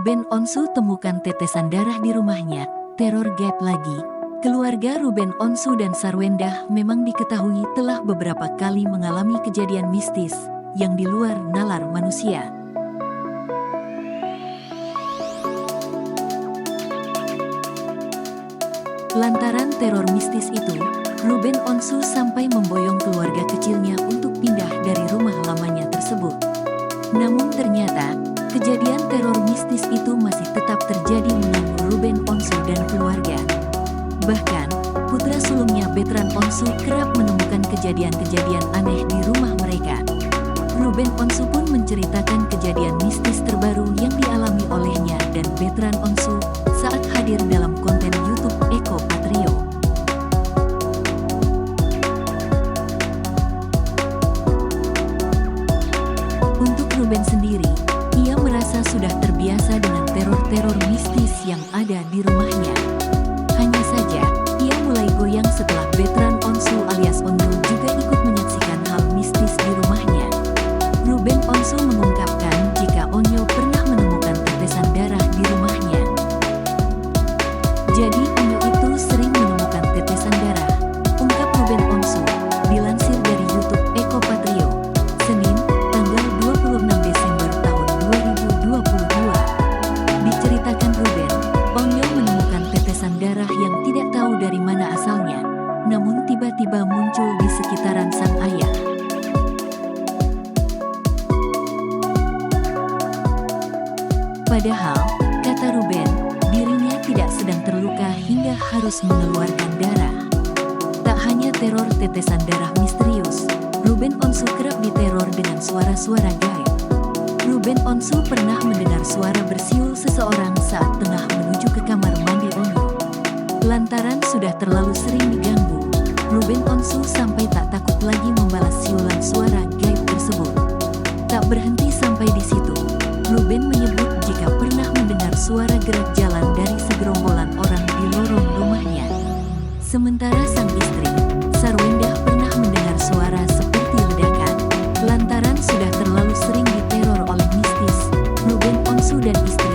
Ruben Onsu temukan tetesan darah di rumahnya, teror gaib lagi. Keluarga Ruben Onsu dan Sarwendah memang diketahui telah beberapa kali mengalami kejadian mistis yang di luar nalar manusia. Lantaran teror mistis itu, Ruben Onsu sampai memboyong keluarga kecilnya untuk pindah dari rumah lamanya tersebut. Namun ternyata, kejadian teror mistis itu masih tetap terjadi mengganggu Ruben Onsu dan keluarga. Bahkan, putra sulungnya Bertrand Onsu kerap menemukan kejadian-kejadian aneh di rumah mereka. Ruben Onsu pun menceritakan kejadian mistis terbaru yang dialami olehnya dan Bertrand Onsu saat hadir dalam konten YouTube Eko Patrio. Untuk Ruben sendiri, ia merasa sudah terbiasa dengan teror-teror mistis yang ada di rumahnya. Hanya saja, ia mulai goyang setelah Bertrand Onsu alias Onyo juga ikut menyaksikan hal mistis di rumahnya. Ruben Onsu mengungkapkan jika Onyo pernah menemukan tetesan darah di rumahnya. Jadi Onyo itu sering menemukan tetesan darah, ungkap Ruben Onsu, dilansir dari YouTube Eko Patrio, Senin, tanggal 26 Desember tahun 2022. Diceritakan Ruben, Onyo menemukan tetesan darah yang tidak tahu dari mana asalnya, namun tiba-tiba muncul di sekitaran sang ayah. Padahal, kata Ruben, dirinya tidak sedang terluka hingga harus mengeluarkan darah. Tak hanya teror tetesan darah misterius, Ruben Onsu kerap diteror dengan suara-suara gaib. Ruben Onsu pernah mendengar suara bersiul seseorang saat tengah menuju ke kamar mandi Onyo. Lantaran sudah terlalu sering diganggu, Ruben Onsu sampai tak takut lagi membalas siulan suara gaib tersebut. Tak berhenti sampai di situ, Ruben menyebut jika pernah mendengar suara gerak jalan dari segerombolan orang di lorong rumahnya. Sementara sang istri, Sarwendah, pernah mendengar suara seperti ledakan. Lantaran sudah terlalu sering diteror oleh mistis, Ruben Onsu dan istri